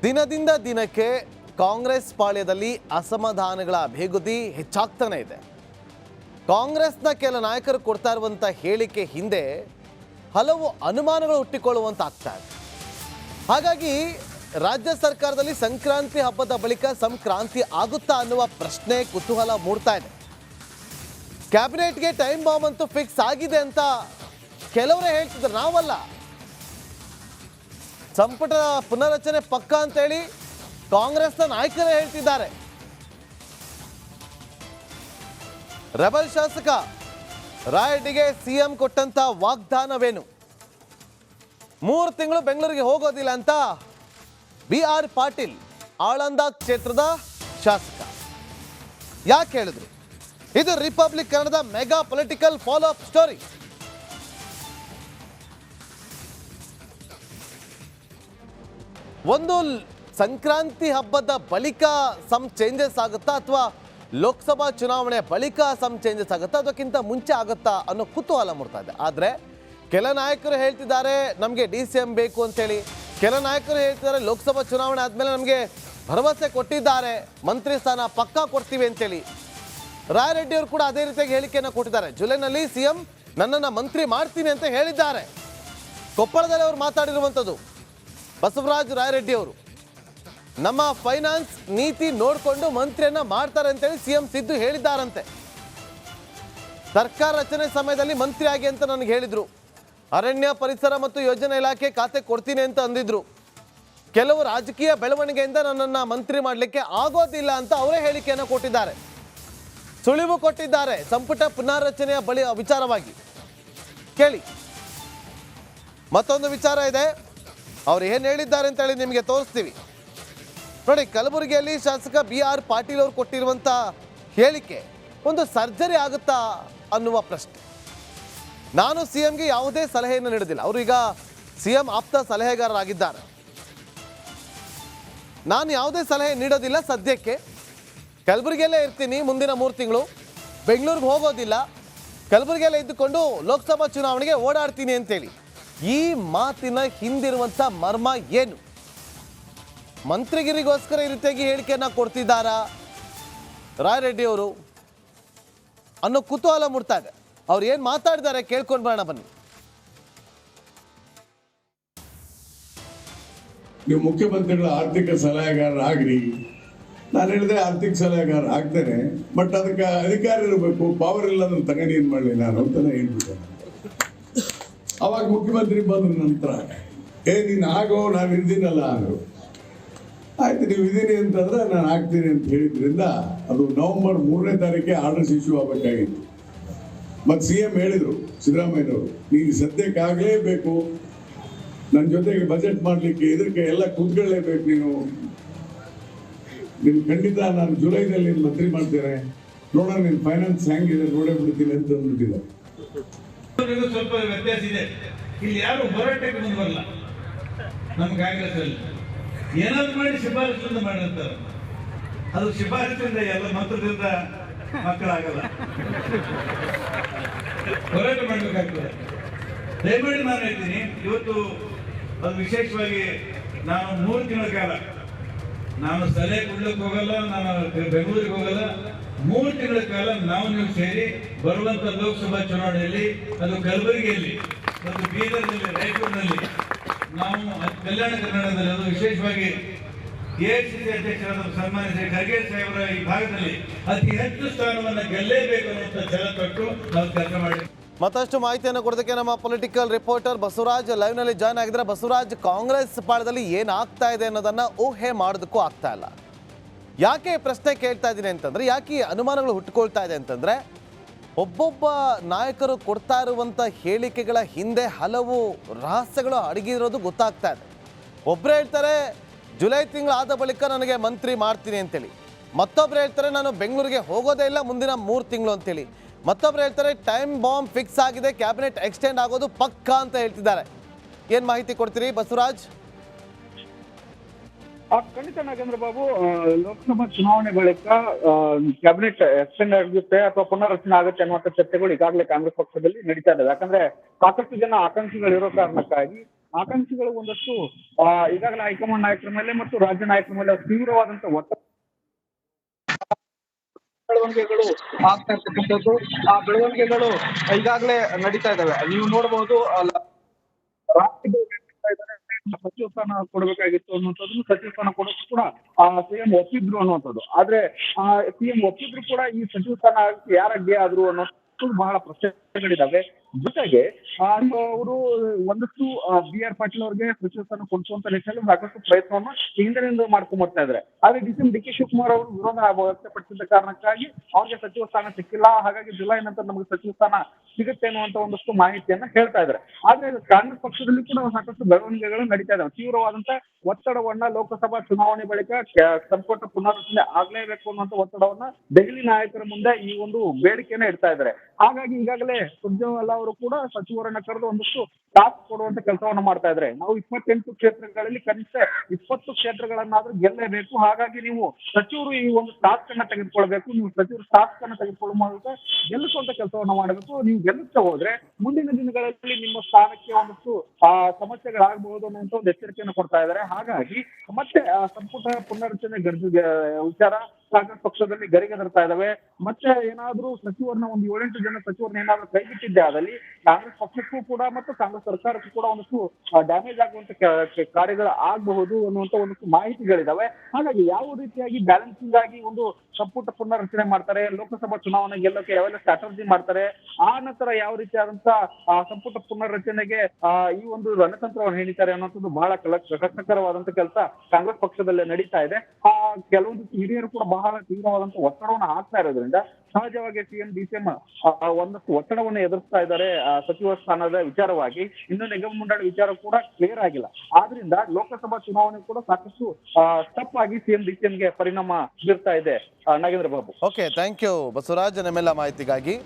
ದಿನದಿಂದ ದಿನಕ್ಕೆ ಕಾಂಗ್ರೆಸ್ ಪಾಳ್ಯದಲ್ಲಿ ಅಸಮಾಧಾನಗಳ ಬೇಗುದಿ ಹೆಚ್ಚಾಗ್ತಾನೆ ಇದೆ. ಕಾಂಗ್ರೆಸ್ನ ಕೆಲ ನಾಯಕರು ಕೊಡ್ತಾ ಇರುವಂಥ ಹೇಳಿಕೆ ಹಿಂದೆ ಹಲವು ಅನುಮಾನಗಳು ಹುಟ್ಟಿಕೊಳ್ಳುವಂತ ಆಗ್ತಾ ಇದೆ. ಹಾಗಾಗಿ ರಾಜ್ಯ ಸರ್ಕಾರದಲ್ಲಿ ಸಂಕ್ರಾಂತಿ ಹಬ್ಬದ ಬಳಿಕ ಸಂಕ್ರಾಂತಿ ಆಗುತ್ತಾ ಅನ್ನುವ ಪ್ರಶ್ನೆ ಕುತೂಹಲ ಮೂಡ್ತಾ ಇದೆ. ಕ್ಯಾಬಿನೆಟ್ಗೆ ಟೈಮ್ ಬಾಂಬ್ ಅಂತೂ ಫಿಕ್ಸ್ ಆಗಿದೆ ಅಂತ ಕೆಲವರೇ ಹೇಳ್ತಿದ್ರು, ನಾವಲ್ಲ. ಸಂಪುಟ ಪುನರಚನೆ ಪಕ್ಕ ಅಂತೇಳಿ ಕಾಂಗ್ರೆಸ್ನ ನಾಯಕರೇ ಹೇಳ್ತಿದ್ದಾರೆ. ರೆಬಲ್ ಶಾಸಕ ರಾಯಡ್ಡಿಗೆ ಸಿಎಂ ಕೊಟ್ಟಂತ ವಾಗ್ದಾನವೇನು? 3 ತಿಂಗಳು ಬೆಂಗಳೂರಿಗೆ ಹೋಗೋದಿಲ್ಲ ಅಂತ BR ಪಾಟೀಲ್ ಆಳಂದ ಕ್ಷೇತ್ರದ ಶಾಸಕ ಯಾಕೆ ಹೇಳಿದ್ರು? ಇದು ರಿಪಬ್ಲಿಕ್ ಕನ್ನಡದ mega political follow up story. ಒಂದು ಸಂಕ್ರಾಂತಿ ಹಬ್ಬದ ಬಳಿಕ ಸಮ್ ಚೇಂಜಸ್ ಆಗುತ್ತಾ ಅಥವಾ ಲೋಕಸಭಾ ಚುನಾವಣೆ ಬಳಿಕ ಸಮ್ ಚೇಂಜಸ್ ಆಗುತ್ತಾ, ಅದಕ್ಕಿಂತ ಮುಂಚೆ ಆಗುತ್ತಾ ಅನ್ನೋ ಕುತೂಹಲ ಮೂಡ್ತಾ ಇದೆ. ಆದರೆ ಕೆಲ ನಾಯಕರು ಹೇಳ್ತಿದ್ದಾರೆ ನಮಗೆ DCM ಬೇಕು ಅಂತೇಳಿ, ಕೆಲ ನಾಯಕರು ಹೇಳ್ತಿದ್ದಾರೆ ಲೋಕಸಭಾ ಚುನಾವಣೆ ಆದಮೇಲೆ ನಮಗೆ ಭರವಸೆ ಕೊಟ್ಟಿದ್ದಾರೆ, ಮಂತ್ರಿ ಸ್ಥಾನ ಪಕ್ಕಾ ಕೊಡ್ತೀವಿ ಅಂತೇಳಿ. ರಾಯರೆಡ್ಡಿ ಅವರು ಕೂಡ ಅದೇ ರೀತಿಯಾಗಿ ಹೇಳಿಕೆಯನ್ನು ಕೊಟ್ಟಿದ್ದಾರೆ. ಜುಲೈನಲ್ಲಿ CM ನನ್ನನ್ನು ಮಂತ್ರಿ ಮಾಡ್ತೀನಿ ಅಂತ ಹೇಳಿದ್ದಾರೆ. ಕೊಪ್ಪಳದಲ್ಲಿ ಅವರು ಮಾತಾಡಿರುವಂಥದ್ದು ಬಸವರಾಜ ರಾಯರೆಡ್ಡಿ ಅವರು, ನಮ್ಮ ಫೈನಾನ್ಸ್ ನೀತಿ ನೋಡಿಕೊಂಡು ಮಂತ್ರಿಯನ್ನ ಮಾಡ್ತಾರೆ ಅಂತೇಳಿ CM ಸಿದ್ದು ಹೇಳಿದ್ದಾರಂತೆ. ಸರ್ಕಾರ ರಚನೆ ಸಮಯದಲ್ಲಿ ಮಂತ್ರಿ ಆಗಿ ಅಂತ ನನಗೆ ಹೇಳಿದ್ರು, ಅರಣ್ಯ ಪರಿಸರ ಮತ್ತು ಯೋಜನಾ ಇಲಾಖೆ ಖಾತೆ ಕೊಡ್ತೀನಿ ಅಂತ ಅಂದಿದ್ರು. ಕೆಲವು ರಾಜಕೀಯ ಬೆಳವಣಿಗೆಯಿಂದ ನನ್ನನ್ನು ಮಂತ್ರಿ ಮಾಡಲಿಕ್ಕೆ ಆಗೋದಿಲ್ಲ ಅಂತ ಅವರೇ ಹೇಳಿಕೆಯನ್ನು ಕೊಟ್ಟಿದ್ದಾರೆ, ಸುಳಿವು ಕೊಟ್ಟಿದ್ದಾರೆ ಸಂಪುಟ ಪುನರ್ರಚನೆಯ ವಿಚಾರವಾಗಿ. ಕೇಳಿ. ಮತ್ತೊಂದು ವಿಚಾರ ಇದೆ, ಅವ್ರು ಏನು ಹೇಳಿದ್ದಾರೆ ಅಂತೇಳಿ ನಿಮಗೆ ತೋರಿಸ್ತೀವಿ ನೋಡಿ. ಕಲಬುರಗಿಯಲ್ಲಿ ಶಾಸಕ BR ಪಾಟೀಲ್ ಅವರು ಕೊಟ್ಟಿರುವಂಥ ಹೇಳಿಕೆ ಒಂದು ಸರ್ಜರಿ ಆಗುತ್ತಾ ಅನ್ನುವ ಪ್ರಶ್ನೆ. ನಾನು CMಗೆ ಯಾವುದೇ ಸಲಹೆಯನ್ನು ನೀಡೋದಿಲ್ಲ, ಅವರು ಈಗ CM ಆಪ್ತ ಸಲಹೆಗಾರರಾಗಿದ್ದಾರೆ. ನಾನು ಯಾವುದೇ ಸಲಹೆ ನೀಡೋದಿಲ್ಲ ಸದ್ಯಕ್ಕೆ, ಕಲಬುರಗಿಯಲ್ಲೇ ಇರ್ತೀನಿ ಮುಂದಿನ 3 ತಿಂಗಳು, ಬೆಂಗಳೂರಿಗೆ ಹೋಗೋದಿಲ್ಲ, ಕಲಬುರಗಿಯಲ್ಲೇ ಇದ್ದುಕೊಂಡು ಲೋಕಸಭಾ ಚುನಾವಣೆಗೆ ಓಡಾಡ್ತೀನಿ ಅಂತೇಳಿ. ಈ ಮಾತಿನ ಹಿಂದಿರುವಂಥ ಮರ್ಮ ಏನು? ಮಂತ್ರಿಗಿರಿಗೋಸ್ಕರ ಈ ರೀತಿಯಾಗಿ ಹೇಳಿಕೆಯನ್ನು ಕೊಡ್ತಿದ್ದಾರಾ ರಾಯರೆಡ್ಡಿ ಅವರು ಅನ್ನೋ ಕುತೂಹಲ ಮೂಡ್ತಾ ಇದೆ. ಅವ್ರು ಏನು ಮಾತಾಡಿದ್ದಾರೆ ಕೇಳ್ಕೊಂಡು ಬರೋಣ ಬನ್ನಿ. ನೀವು ಮುಖ್ಯಮಂತ್ರಿಗಳ ಆರ್ಥಿಕ ಸಲಹೆಗಾರರಾಗ್ರಿ, ನಾನು ಹೇಳಿದ್ರೆ ಆರ್ಥಿಕ ಸಲಹೆಗಾರ ಆಗ್ತೇನೆ, ಬಟ್ ಅದಕ್ಕೆ ಅಧಿಕಾರ ಇರಬೇಕು, ಪವರ್ ಇಲ್ಲ ಅಂದ್ರೆ ತಗೊಂಡು ಏನು ಮಾಡಲಿ ನಾನು ಅಂತಾನೆ ಹೇಳ್ಬಿಟ್ಟೆ. ಅವಾಗ ಮುಖ್ಯಮಂತ್ರಿ ಬಂದ್ರ ನಂತರ ನೀನು ಆಗೋ ನಾನು ಇರ್ತೀನಲ್ಲ ಅಂದರು. ಆಯ್ತು ನೀವು ಇದೀನಿ ಅಂತಂದ್ರೆ ನಾನು ಆಗ್ತೀನಿ ಅಂತ ಹೇಳಿದ್ರಿಂದ ಅದು ನವೆಂಬರ್ 3ನೇ ತಾರೀಕೆ ಆರ್ಡರ್ಸ್ ಇಶ್ಯೂ ಆಗಬೇಕಾಗಿತ್ತು. ಮತ್ತು CM ಹೇಳಿದರು ಸಿದ್ದರಾಮಯ್ಯನವರು, ನೀನು ಸದ್ಯಕ್ಕೆ ಆಗಲೇಬೇಕು, ನನ್ನ ಜೊತೆಗೆ ಬಜೆಟ್ ಮಾಡಲಿಕ್ಕೆ ಇದಕ್ಕೆ ಎಲ್ಲ ಕೂತ್ಕೊಳ್ಳೇಬೇಕು, ನೀನು ಖಂಡಿತ ನಾನು ಜುಲೈನಲ್ಲಿ ನೀನು ಮಂತ್ರಿ ಮಾಡ್ತೇನೆ, ನೋಡೋಣ ನಿನ್ನ ಫೈನಾನ್ಸ್ ಹೆಂಗಿದೆ ನೋಡೇ ಬಿಡ್ತೀನಿ ಅಂತ ಅಂದ್ಬಿಟ್ಟಿದ್ದಾರೆ. ಸ್ವಲ್ಪ ವ್ಯತ್ಯಾಸ ಇದೆ. ಇಲ್ಲಿ ಯಾರು ಹೋರಾಟಕ್ಕೆ ಮುಂದೆ ಬರಲ್ಲ. ನಮ್ಮ ಕಾಂಗ್ರೆಸ್ ಅಲ್ಲಿ ಏನಾದ್ರು ಮಾಡಿ ಶಿಫಾರಸಿಂದ ಮಾಡಿರ್ತಾರೆ, ಅದು ಶಿಫಾರಸಿಂದ ಎಲ್ಲ ಮಂತ್ರದಿಂದ ಮಕ್ಕಳಾಗಲ್ಲ, ಹೋರಾಟ ಮಾಡಬೇಕಾಗ್ತದೆ. ದಯಮಾಡಿ ನಾನು ಹೇಳ್ತೀನಿ, ಇವತ್ತು ಅದು ವಿಶೇಷವಾಗಿ ನಾನು 3 ತಿಂಗಳ ಕಾಲ ನಾನು ಸಲಹೆ ಕೊಡ್ಲಿಕ್ಕೆ ಹೋಗಲ್ಲ, ನಾನು ಬೆಂಗಳೂರಿಗೆ ಹೋಗಲ್ಲ. 3 ತಿಂಗಳ ಕಾಲ ನೀವು ಸೇರಿ ಬರುವಂತ ಲೋಕಸಭಾ ಚುನಾವಣೆಯಲ್ಲಿ, ಅದು ಕಲಬುರಗಿಯಲ್ಲಿ ಮತ್ತು ಬೀದರ್ನಲ್ಲಿ, ರಾಯಚೂರಿನಲ್ಲಿ, ನಾವು ಕಲ್ಯಾಣ ಕರ್ನಾಟಕದಲ್ಲಿ, ಅದು ವಿಶೇಷವಾಗಿ AICC ಅಧ್ಯಕ್ಷರಾದ ಸನ್ಮಾನ್ಯ ಶ್ರೀ ಖರ್ಗೆ ಸಾಹೇಬರ ಈ ಭಾಗದಲ್ಲಿ ಅತಿ ಹೆಚ್ಚು ಸ್ಥಾನವನ್ನು ಗೆಲ್ಲೇಬೇಕು ಅನ್ನುವಂಥ ಛಲ ತೊಟ್ಟು ನಾವು ಕೆಲಸ ಮಾಡಿ. ಮತ್ತಷ್ಟು ಮಾಹಿತಿಯನ್ನು ಕೊಡೋದಕ್ಕೆ ನಮ್ಮ ಪೊಲಿಟಿಕಲ್ ರಿಪೋರ್ಟರ್ ಬಸವರಾಜ್ ಲೈವ್ನಲ್ಲಿ ಜಾಯ್ನ್ ಆಗಿದ್ದಾರೆ. ಬಸವರಾಜ್, ಕಾಂಗ್ರೆಸ್ ಪಾಳದಲ್ಲಿ ಏನಾಗ್ತಾ ಇದೆ ಅನ್ನೋದನ್ನ ಊಹೆ ಮಾಡೋದಕ್ಕೂ ಆಗ್ತಾ ಇಲ್ಲ. ಯಾಕೆ ಪ್ರಶ್ನೆ ಕೇಳ್ತಾ ಇದ್ದೀನಿ ಅಂತಂದ್ರೆ, ಯಾಕೆ ಅನುಮಾನಗಳು ಹುಟ್ಟುಕೊಳ್ತಾ ಇದೆ ಅಂತಂದ್ರೆ, ಒಬ್ಬೊಬ್ಬ ನಾಯಕರು ಕೊಡ್ತಾ ಇರುವಂಥ ಹೇಳಿಕೆಗಳ ಹಿಂದೆ ಹಲವು ರಹಸ್ಯಗಳು ಅಡಗಿರೋದು ಗೊತ್ತಾಗ್ತಾ ಇದೆ. ಒಬ್ಬರು ಹೇಳ್ತಾರೆ ಜುಲೈ ತಿಂಗಳಾದ ಬಳಿಕ ನನಗೆ ಮಂತ್ರಿ ಮಾಡ್ತೀನಿ ಅಂತೇಳಿ, ಮತ್ತೊಬ್ರು ಹೇಳ್ತಾರೆ ನಾನು ಬೆಂಗಳೂರಿಗೆ ಹೋಗೋದೇ ಇಲ್ಲ ಮುಂದಿನ 3 ತಿಂಗಳು ಅಂತೇಳಿ, ಮತ್ತೊಬ್ರು ಹೇಳ್ತಾರೆ ಟೈಮ್ ಬಾಂಬ್ ಫಿಕ್ಸ್ ಆಗಿದೆ, ಕ್ಯಾಬಿನೆಟ್ ಎಕ್ಸ್ಟೆಂಡ್ ಆಗೋದು ಪಕ್ಕಾ ಅಂತ ಹೇಳ್ತಿದ್ದಾರೆ. ಏನು ಮಾಹಿತಿ ಕೊಡ್ತೀರಿ ಬಸವರಾಜ್? ಖಂಡಿತ ನಾಗೇಂದ್ರ ಬಾಬು, ಲೋಕಸಭಾ ಚುನಾವಣೆ ಬಳಿಕ ಕ್ಯಾಬಿನೆಟ್ ಎಕ್ಸ್ಟೆಂಡ್ ಆಗುತ್ತೆ ಅಥವಾ ಪುನರ್ರಚನೆ ಆಗುತ್ತೆ ಅನ್ನುವಂಥ ಚರ್ಚೆಗಳು ಈಗಾಗಲೇ ಕಾಂಗ್ರೆಸ್ ಪಕ್ಷದಲ್ಲಿ ನಡೀತಾ ಇದ್ದಾವೆ. ಯಾಕಂದ್ರೆ ಸಾಕಷ್ಟು ಜನ ಆಕಾಂಕ್ಷಿಗಳಿರೋ ಕಾರಣಕ್ಕಾಗಿ ಆಕಾಂಕ್ಷಿಗಳು ಒಂದಷ್ಟು ಈಗಾಗಲೇ ಹೈಕಮಾಂಡ್ ನಾಯಕರ ಮೇಲೆ ಮತ್ತು ರಾಜ್ಯ ನಾಯಕರ ಮೇಲೆ ತೀವ್ರವಾದಂತ ಒತ್ತಡ ಬೆಳವಣಿಗೆಗಳು ಆಗ್ತಾ ಇರ್ತಕ್ಕಂಥದ್ದು. ಆ ಬೆಳವಣಿಗೆಗಳು ಈಗಾಗಲೇ ನಡೀತಾ ಇದಾವೆ. ನೀವು ನೋಡಬಹುದು ಸಚಿವ ಸ್ಥಾನ ಕೊಡಬೇಕಾಗಿತ್ತು ಅನ್ನುವಂಥದ್ದು, ಸಚಿವ ಸ್ಥಾನ ಕೊಡೋದು ಕೂಡ ಸಿಎಂ ಒಪ್ಪಿದ್ರು ಅನ್ನುವಂಥದ್ದು. ಆದ್ರೆ ಸಿಎಂ ಒಪ್ಪಿದ್ರು ಕೂಡ ಈ ಸಚಿವ ಸ್ಥಾನ ಯಾರ ಅಡ್ಡಿ ಆದ್ರು ಅನ್ನೋ ಬಹಳ ಪ್ರಶ್ನೆಗಳಿದಾವೆ. ಜೊತೆಗೆ ಅವರು ಒಂದಷ್ಟು ಬಿ.ಆರ್. ಪಾಟೀಲ್ ಅವರಿಗೆ ಸಚಿವ ಸ್ಥಾನ ಕೊಡಿಸುವಂತ ನಿಟ್ಟಿನಲ್ಲಿ ಸಾಕಷ್ಟು ಪ್ರಯತ್ನವನ್ನು ಹಿಂದಿನಿಂದ ಮಾಡ್ಕೊಂಡ್ ಬರ್ತಾ ಇದ್ದಾರೆ. ಆದ್ರೆ ಡಿ.ಕೆ ಶಿವಕುಮಾರ್ ಅವರು ವಿರೋಧ ವ್ಯಕ್ತಪಡಿಸಿದ ಕಾರಣಕ್ಕಾಗಿ ಅವ್ರಿಗೆ ಸಚಿವ ಸ್ಥಾನ ಸಿಕ್ಕಿಲ್ಲ. ಹಾಗಾಗಿ ಜುಲೈ ನಂತರ ನಮಗೆ ಸಚಿವ ಸ್ಥಾನ ಸಿಗುತ್ತೆ ಅನ್ನುವಂತ ಒಂದಷ್ಟು ಮಾಹಿತಿಯನ್ನ ಹೇಳ್ತಾ ಇದ್ದಾರೆ. ಆದ್ರೆ ಕಾಂಗ್ರೆಸ್ ಪಕ್ಷದಲ್ಲಿ ಕೂಡ ಸಾಕಷ್ಟು ಬೆಳವಣಿಗೆಗಳು ನಡೀತಾ ಇದಾವೆ. ತೀವ್ರವಾದಂತ ಒತ್ತಡವನ್ನ ಲೋಕಸಭಾ ಚುನಾವಣೆ ಬಳಿಕ ಸಂಪುಟ ಪುನರ್ರಚನೆ ಆಗ್ಲೇಬೇಕು ಅನ್ನುವಂತ ಒತ್ತಡವನ್ನ ದೆಹಲಿ ನಾಯಕರ ಮುಂದೆ ಈ ಒಂದು ಬೇಡಿಕೆಯನ್ನ ಇಡ್ತಾ ಇದ್ದಾರೆ. ಹಾಗಾಗಿ ಈಗಾಗಲೇ ಸುರ್ಜೇವಾಲಾ ಅವರು ಕೂಡ ಸಚಿವರನ್ನ ಕರೆದು ಒಂದಷ್ಟು ಟಾಸ್ಕ್ ಕೊಡುವಂತ ಕೆಲಸವನ್ನ ಮಾಡ್ತಾ ಇದ್ದಾರೆ. ನಾವು 28 ಕ್ಷೇತ್ರಗಳಲ್ಲಿ ಕನಿಷ್ಠ 20 ಕ್ಷೇತ್ರಗಳನ್ನಾದ್ರೂ ಗೆಲ್ಲಬೇಕು. ಹಾಗಾಗಿ ನೀವು ಸಚಿವರು ಈ ಒಂದು ಟಾಸ್ಕ್ ಅನ್ನ ತೆಗೆದುಕೊಳ್ಬೇಕು. ನೀವು ಸಚಿವರು ಟಾಸ್ಕ್ ಅನ್ನ ತೆಗೆದುಕೊಳ್ಳುವ ಮೂಲಕ ಗೆಲ್ಲಿಸುವಂತ ಕೆಲಸವನ್ನ ಮಾಡಬೇಕು. ನೀವು ಗೆಲ್ಲುತ್ತಾ ಹೋದ್ರೆ ಮುಂದಿನ ದಿನಗಳಲ್ಲಿ ನಿಮ್ಮ ಸ್ಥಾನಕ್ಕೆ ಒಂದಷ್ಟು ಸಮಸ್ಯೆಗಳಾಗಬಹುದು ಅನ್ನುವಂತ ಒಂದು ಎಚ್ಚರಿಕೆಯನ್ನು ಕೊಡ್ತಾ ಇದ್ದಾರೆ. ಹಾಗಾಗಿ ಮತ್ತೆ ಸಂಪುಟ ಪುನರ್ರಚನೆ ವಿಚಾರ ಕಾಂಗ್ರೆಸ್ ಪಕ್ಷದಲ್ಲಿ ಗರಿಗೆದರ್ತಾ ಇದಾವೆ. ಮತ್ತೆ ಏನಾದ್ರೂ ಸಚಿವರನ್ನ ಒಂದು 7-8 ಜನ ಸಚಿವರನ್ನ ಏನಾದ್ರೂ ಕೈಬಿಟ್ಟಿದ್ದೆ ಆದಲ್ಲಿ ಕಾಂಗ್ರೆಸ್ ಪಕ್ಷಕ್ಕೂ ಕೂಡ ಮತ್ತು ಕಾಂಗ್ರೆಸ್ ಸರ್ಕಾರಕ್ಕೂ ಕೂಡ ಒಂದಷ್ಟು ಡ್ಯಾಮೇಜ್ ಆಗುವಂತ ಕಾರ್ಯಗಳು ಆಗಬಹುದು ಅನ್ನುವಂತ ಒಂದಷ್ಟು ಮಾಹಿತಿಗಳಿದಾವೆ. ಹಾಗಾಗಿ ಯಾವ ರೀತಿಯಾಗಿ ಬ್ಯಾಲೆನ್ಸಿಂಗ್ ಆಗಿ ಒಂದು ಸಂಪುಟ ಪುನರ್ರಚನೆ ಮಾಡ್ತಾರೆ, ಲೋಕಸಭಾ ಚುನಾವಣೆ ಗೆಲ್ಲೋಕೆ ಯಾವೆಲ್ಲ ಸ್ಟ್ರಾಟಜಿ ಮಾಡ್ತಾರೆ, ಆ ನಂತರ ಯಾವ ರೀತಿಯಾದಂತ ಸಂಪುಟ ಪುನರ್ರಚನೆಗೆ ಈ ಒಂದು ರಣತಂತ್ರವನ್ನು ಹೇಳಿದ್ದಾರೆ ಅನ್ನೋಂಥದ್ದು ಬಹಳ ಕಷ್ಟಕರವಾದಂತ ಕೆಲಸ ಕಾಂಗ್ರೆಸ್ ಪಕ್ಷದಲ್ಲೇ ನಡೀತಾ ಇದೆ. ಕೆಲವೊಂದು ಹಿರಿಯರು ಕೂಡ ಬಹಳ ತೀವ್ರವಾದಂತ ಒತ್ತಡವನ್ನು ಹಾಕ್ತಾ ಇರೋದ್ರಿಂದ ಸಹಜವಾಗಿ ಡಿಸಿಎಂ ಒಂದಷ್ಟು ಒತ್ತಡವನ್ನು ಎದುರಿಸ್ತಾ ಇದ್ದಾರೆ ಸಚಿವ ಸ್ಥಾನದ ವಿಚಾರವಾಗಿ. ಇನ್ನು ನಿಗಮ ಮಂಡಳಿ ವಿಚಾರ ಕೂಡ ಕ್ಲಿಯರ್ ಆಗಿಲ್ಲ. ಆದ್ರಿಂದ ಲೋಕಸಭಾ ಚುನಾವಣೆ ಕೂಡ ಸಾಕಷ್ಟು ಟಫ್ ಆಗಿ ಡಿಸಿಎಂಗೆ ಪರಿಣಾಮ ಬೀರ್ತಾ ಇದೆ. Nagendra Babu. Okay, thank you Basavaraj, ನಮ್ಮೆಲ್ಲ ಮಾಹಿತಿಗಾಗಿ.